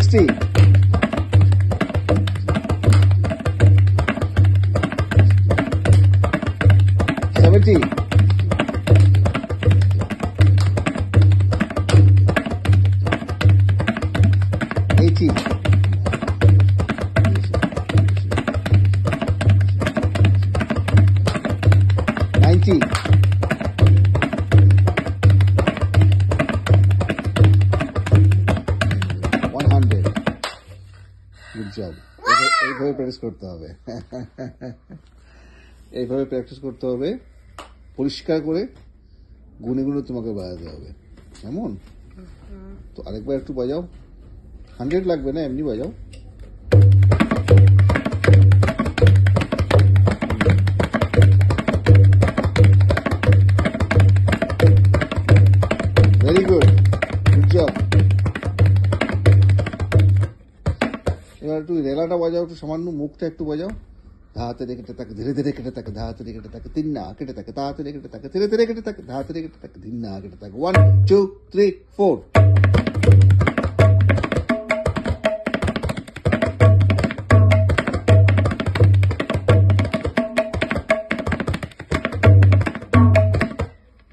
60, 70, 80, 90, 100. Good job. এইভাবে practice করতে হবে। এইভাবে প্র্যাকটিস করতে হবে, পরিষ্কার করে গুনে গুনে তোমাকে বাজাতে হবে, কেমন? তো আরেকবার একটু বাজাও। 100 লাগবে না, এমনি বাজাও। Very good, good job. এবার একটু রেলাটা বাজাও, একটু সামান্য মুখটা একটু বাজাও। ধাতে কেটে থাকে, ধীরে ধীরে কেটে থাকে, ধাতে কেটে থাকে, তিন না কেটে থাকে, তাতে কেটে থাকে, ধীরে ধীরে কেটে থাকে, ধাতে কেটে থাকে, তিন না কেটে থাকে। 1, 2, 3, 4।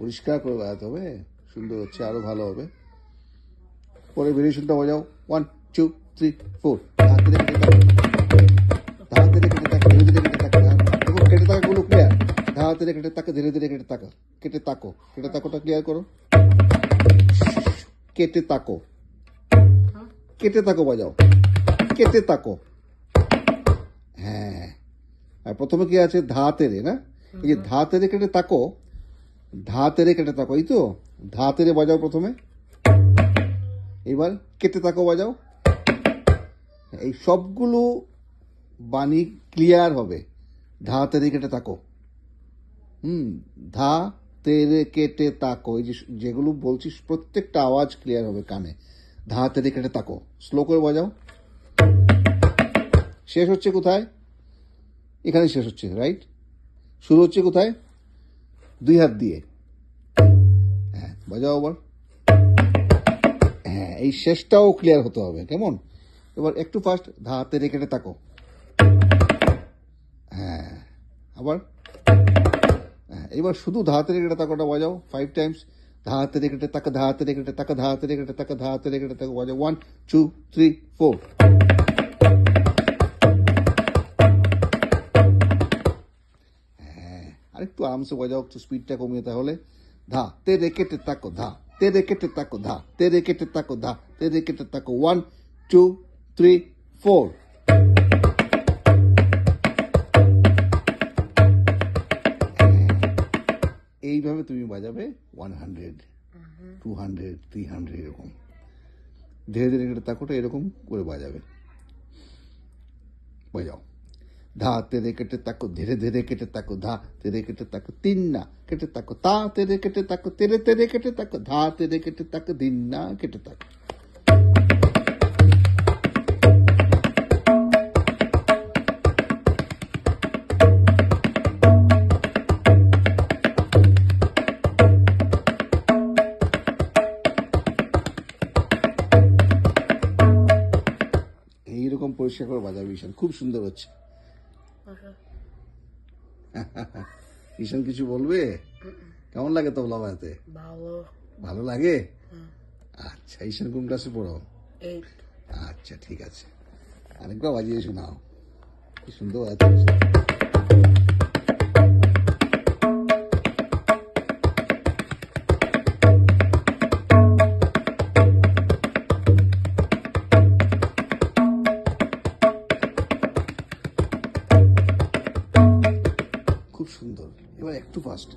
পরিষ্কার করে বাজাতে হবে, সুন্দর হচ্ছে, আরো ভালো হবে। পরে ভেরিয়েশনটা বাজাও। 1, 2, 3, 4। ধাতে কেটে থাকে, ধাতে কেটে থাকে, ধীরে ধীরে কেটে থাকে। দেখো কেটে থাকাগুলো ক্লিয়ার। ধাতে কেটে থাকে, ধীরে ধীরে কেটে থাকা, কেটে তাকো, কেটে তাকোটা ক্লিয়ার করো। কেটে তাকো, কেটে তাকো বাজাও, কেটে তাকো। হ্যাঁ, আর প্রথমে কি আছে? ধাতে রে, না? এই যে ধাতে কেটে তাকো, ধাতে কেটে তাকো, এই তো ধাতে বাজাও প্রথমে। এবার কেটে তাকো বাজাও। এই সবগুলো বাণী ক্লিয়ার হবে। ধাতে কেটে তাকো, ধা তেরে কেটে তাকো। এই যেগুলো বলছি প্রত্যেকটা আওয়াজ ক্লিয়ার হবে কানে। ধাতে কেটে তাকো, স্লো করে বাজাও। শেষ হচ্ছে কোথায়? এখানে শেষ হচ্ছে, রাইট? শুরু হচ্ছে কোথায়? 2 হাত দিয়ে। হ্যাঁ, বাজাও আবার। হ্যাঁ, এই শেষটাও ক্লিয়ার হতে হবে, কেমন? এবার একটু ফাস্ট, ধাতে কেটে তাকো। হ্যাঁ, আবার। এবার শুধু ধাতে কেটে তাকোটা বাজাও 5 টাইমস। ধাতে কেটে তাকা, ধাতে কেটে তাকা, ধাতে কেটে তাকা, ধাতে কেটে তাকা বাজাও। 1, 2, 3, 4। হ্যাঁ, আরেকটু আরামসে বাজাও, একটু স্পিডটা কমিয়ে। তাহলে ধা তেরে কেটে তাকো, ধা তেরে কেটে তাকো, ধা তেরে কেটে তাকো, ধা তেরে কেটে তাকো। 1, 2, 3, 4। এইভাবে তুমি বাজাবে 100, 200, 300 এরকম। ধীরে ধীরে কেটে তাকোটা এরকম করে বাজাবে। বাজাও। ধা তেরে কেটে তাকো, ধীরে ধীরে কেটে তাকো, ধা তেরে কেটে তাকো, তিন না কেটে তাকো, তা তেরে কেটে তাকো, তেরে তেরে কেটে তাকো, ধা তেরে কেটে তাকো, দিন না কেটে তাকো। এইরকম পরিষ্কার করে বাজাবে ঈশান, খুব সুন্দর হচ্ছে। ঈশান কিছু বলবে? কেমন লাগে তবলা বাজাতে? ভালো লাগে? আচ্ছা, ঈশান কোন ক্লাসে পড়ো? 8। আচ্ছা, ঠিক আছে, আরেকবার বাজিয়ে শোনাও। কি সুন্দর বাজাতে। খুব সুন্দর। এবার একটু ফাস্ট।